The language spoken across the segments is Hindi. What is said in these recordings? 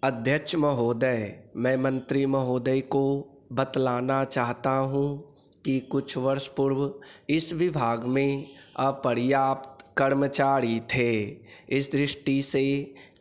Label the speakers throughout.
Speaker 1: अध्यक्ष महोदय, मैं मंत्री महोदय को बतलाना चाहता हूँ कि कुछ वर्ष पूर्व इस विभाग में अपर्याप्त कर्मचारी थे। इस दृष्टि से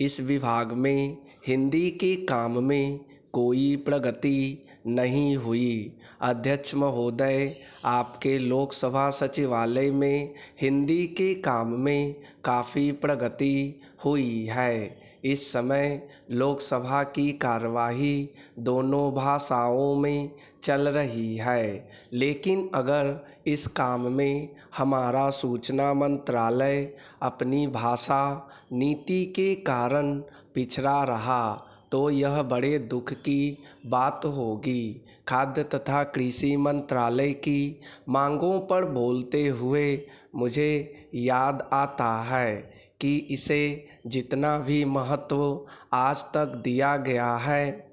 Speaker 1: इस विभाग में हिंदी के काम में कोई प्रगति नहीं हुई। अध्यक्ष महोदय, आपके लोकसभा सचिवालय में हिंदी के काम में काफ़ी प्रगति हुई है। इस समय लोकसभा की कार्यवाही दोनों भाषाओं में चल रही है, लेकिन अगर इस काम में हमारा सूचना मंत्रालय अपनी भाषा नीति के कारण पिछड़ा रहा तो यह बड़े दुख की बात होगी। खाद्य तथा कृषि मंत्रालय की मांगों पर बोलते हुए मुझे याद आता है कि इसे जितना भी महत्व आज तक दिया गया है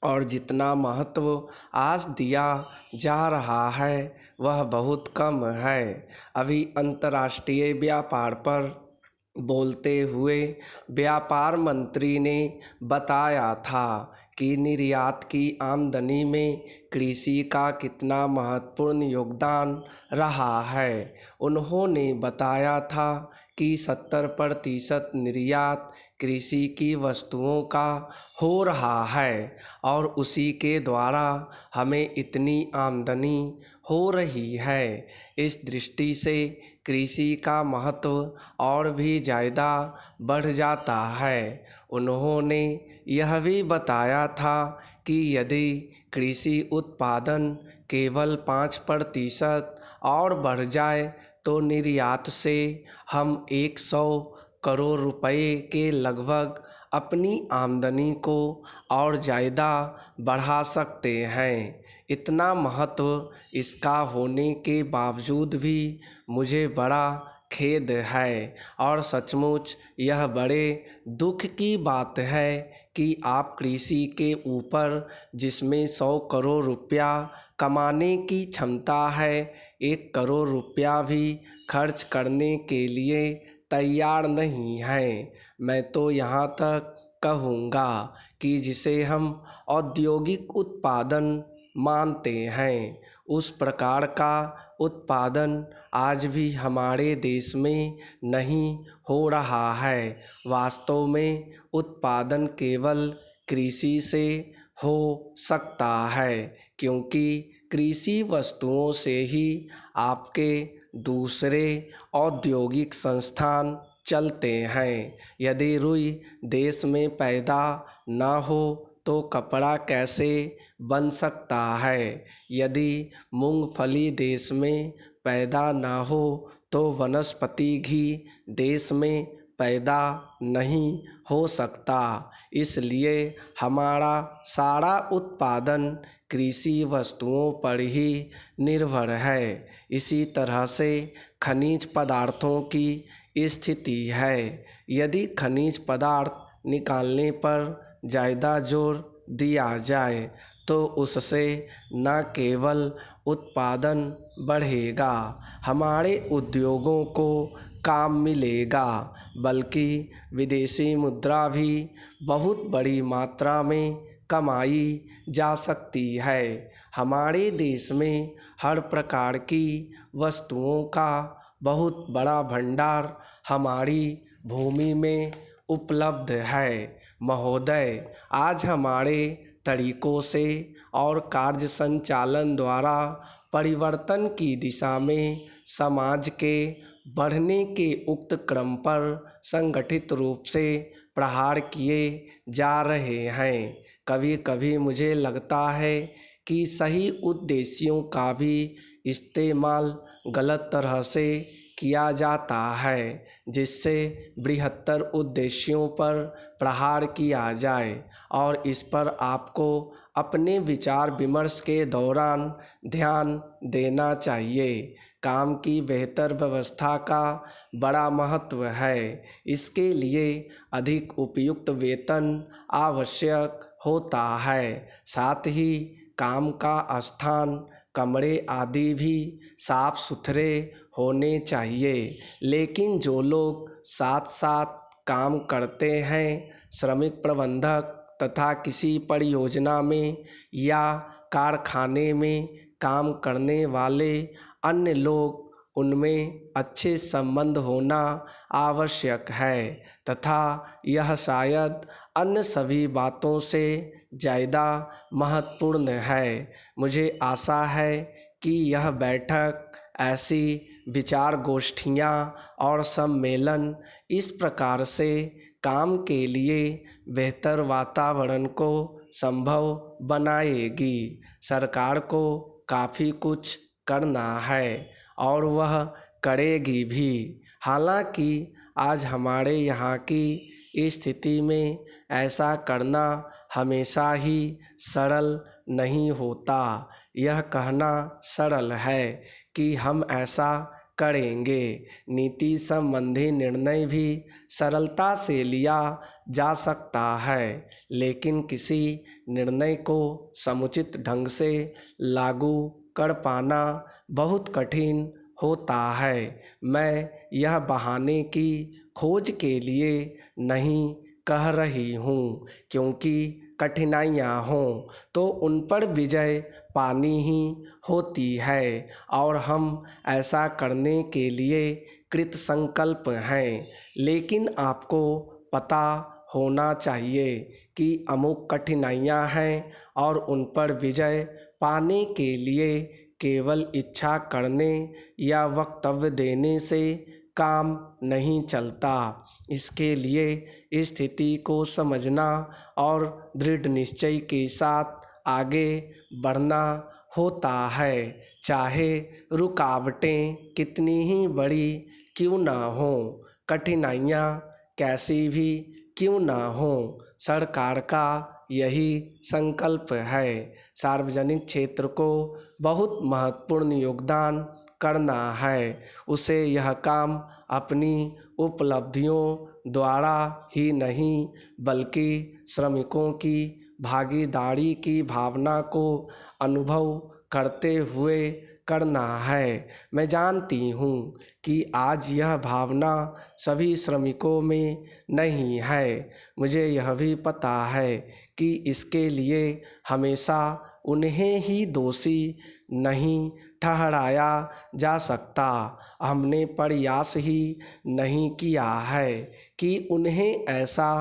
Speaker 1: और जितना महत्व आज दिया जा रहा है वह बहुत कम है। अभी अंतर्राष्ट्रीय व्यापार पर बोलते हुए व्यापार मंत्री ने बताया था कि निर्यात की आमदनी में कृषि का कितना महत्वपूर्ण योगदान रहा है। उन्होंने बताया था कि 70% निर्यात कृषि की वस्तुओं का हो रहा है और उसी के द्वारा हमें इतनी आमदनी हो रही है। इस दृष्टि से कृषि का महत्व और भी ज़्यादा बढ़ जाता है। उन्होंने यह भी बताया था कि यदि कृषि उत्पादन केवल 5% और बढ़ जाए तो निर्यात से हम 100 करोड़ रुपए के लगभग अपनी आमदनी को और ज़्यादा बढ़ा सकते हैं। इतना महत्व इसका होने के बावजूद भी मुझे बड़ा खेद है और सचमुच यह बड़े दुख की बात है कि आप कृषि के ऊपर जिसमें 100 करोड़ रुपया कमाने की क्षमता है, 1 करोड़ रुपया भी खर्च करने के लिए तैयार नहीं हैं। मैं तो यहाँ तक कहूँगा कि जिसे हम औद्योगिक उत्पादन मानते हैं, उस प्रकार का उत्पादन आज भी हमारे देश में नहीं हो रहा है। वास्तव में उत्पादन केवल कृषि से हो सकता है, क्योंकि कृषि वस्तुओं से ही आपके दूसरे औद्योगिक संस्थान चलते हैं। यदि रुई देश में पैदा ना हो तो कपड़ा कैसे बन सकता है? यदि मूंगफली देश में पैदा ना हो तो वनस्पति घी देश में पैदा नहीं हो सकता। इसलिए हमारा सारा उत्पादन कृषि वस्तुओं पर ही निर्भर है। इसी तरह से खनिज पदार्थों की स्थिति है। यदि खनिज पदार्थ निकालने पर ज़्यादा जोर दिया जाए तो उससे न केवल उत्पादन बढ़ेगा, हमारे उद्योगों को काम मिलेगा, बल्कि विदेशी मुद्रा भी बहुत बड़ी मात्रा में कमाई जा सकती है। हमारे देश में हर प्रकार की वस्तुओं का बहुत बड़ा भंडार हमारी भूमि में उपलब्ध है। महोदय, आज हमारे तरीकों से और कार्य संचालन द्वारा परिवर्तन की दिशा में समाज के बढ़ने के उक्त क्रम पर संगठित रूप से प्रहार किए जा रहे हैं। कभी कभी मुझे लगता है कि सही उद्देश्यों का भी इस्तेमाल गलत तरह से किया जाता है, जिससे बृहत्तर उद्देश्यों पर प्रहार किया जाए और इस पर आपको अपने विचार विमर्श के दौरान ध्यान देना चाहिए। काम की बेहतर व्यवस्था का बड़ा महत्व है। इसके लिए अधिक उपयुक्त वेतन आवश्यक होता है। साथ ही काम का स्थान, कमरे आदि भी साफ सुथरे होने चाहिए। लेकिन जो लोग साथ साथ काम करते हैं, श्रमिक प्रबंधक तथा किसी परियोजना में या कारखाने में काम करने वाले अन्य लोग उनमें अच्छे संबंध होना आवश्यक है तथा यह शायद अन्य सभी बातों से ज़्यादा महत्वपूर्ण है। मुझे आशा है कि यह बैठक, ऐसी विचार गोष्ठियाँ और सम्मेलन इस प्रकार से काम के लिए बेहतर वातावरण को संभव बनाएगी। सरकार को काफ़ी कुछ करना है और वह करेगी भी। हालांकि आज हमारे यहाँ की स्थिति में ऐसा करना हमेशा ही सरल नहीं होता। यह कहना सरल है कि हम ऐसा करेंगे। नीति संबंधी निर्णय भी सरलता से लिया जा सकता है, लेकिन किसी निर्णय को समुचित ढंग से लागू कर पाना बहुत कठिन होता है। मैं यह बहाने की खोज के लिए नहीं कह रही हूँ, क्योंकि कठिनाइयाँ हों तो उन पर विजय पानी ही होती है और हम ऐसा करने के लिए कृत संकल्प हैं। लेकिन आपको पता होना चाहिए कि अमुक कठिनाइयाँ हैं और उन पर विजय पाने के लिए केवल इच्छा करने या वक्तव्य देने से काम नहीं चलता। इसके लिए स्थिति को समझना और दृढ़ निश्चय के साथ आगे बढ़ना होता है, चाहे रुकावटें कितनी ही बड़ी क्यों ना हों, कठिनाइयाँ कैसी भी क्यों ना हों। सरकार का यही संकल्प है। सार्वजनिक क्षेत्र को बहुत महत्वपूर्ण योगदान करना है। उसे यह काम अपनी उपलब्धियों द्वारा ही नहीं, बल्कि श्रमिकों की भागीदारी की भावना को अनुभव करते हुए करना है। मैं जानती हूँ कि आज यह भावना सभी श्रमिकों में नहीं है। मुझे यह भी पता है कि इसके लिए हमेशा उन्हें ही दोषी नहीं ठहराया जा सकता। हमने प्रयास ही नहीं किया है कि उन्हें ऐसा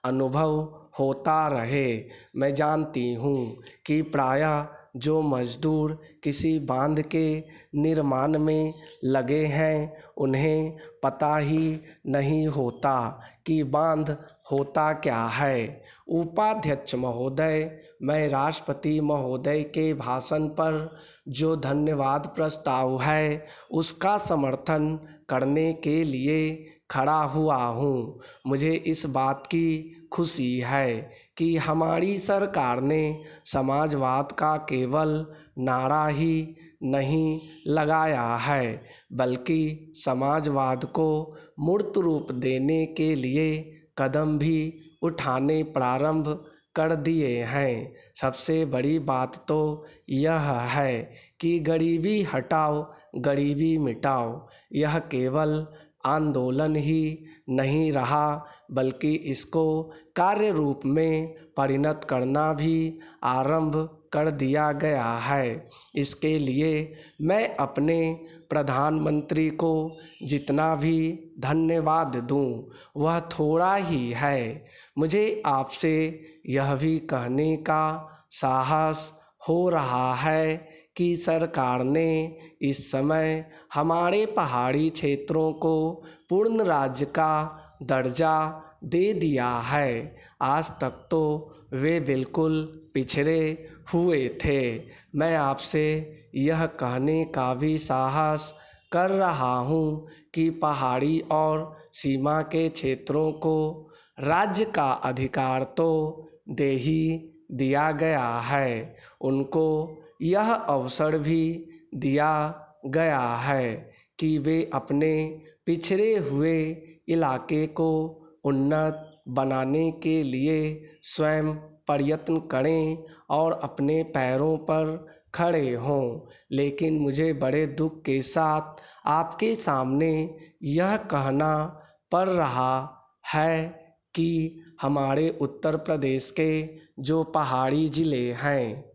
Speaker 1: अनुभव होता रहे। मैं जानती हूँ कि प्रायः जो मजदूर किसी बांध के निर्माण में लगे हैं, उन्हें पता ही नहीं होता कि बांध होता क्या है। उपाध्यक्ष महोदय, मैं राष्ट्रपति महोदय के भाषण पर जो धन्यवाद प्रस्ताव है, उसका समर्थन करने के लिए खड़ा हुआ हूँ। मुझे इस बात की खुशी है कि हमारी सरकार ने समाजवाद का केवल नारा ही नहीं लगाया है, बल्कि समाजवाद को मूर्त रूप देने के लिए कदम भी उठाने प्रारंभ कर दिए हैं। सबसे बड़ी बात तो यह है कि गरीबी हटाओ, गरीबी मिटाओ यह केवल आंदोलन ही नहीं रहा, बल्कि इसको कार्य रूप में परिणत करना भी आरंभ कर दिया गया है। इसके लिए मैं अपने प्रधानमंत्री को जितना भी धन्यवाद दूं, वह थोड़ा ही है। मुझे आपसे यह भी कहने का साहस हो रहा है कि सरकार ने इस समय हमारे पहाड़ी क्षेत्रों को पूर्ण राज्य का दर्जा दे दिया है। आज तक तो वे बिल्कुल पिछड़े हुए थे। मैं आपसे यह कहने का भी साहस कर रहा हूँ कि पहाड़ी और सीमा के क्षेत्रों को राज्य का अधिकार तो दे ही दिया गया है, उनको यह अवसर भी दिया गया है कि वे अपने पिछड़े हुए इलाके को उन्नत बनाने के लिए स्वयं प्रयत्न करें और अपने पैरों पर खड़े हों। लेकिन मुझे बड़े दुख के साथ आपके सामने यह कहना पड़ रहा है कि हमारे उत्तर प्रदेश के जो पहाड़ी ज़िले हैं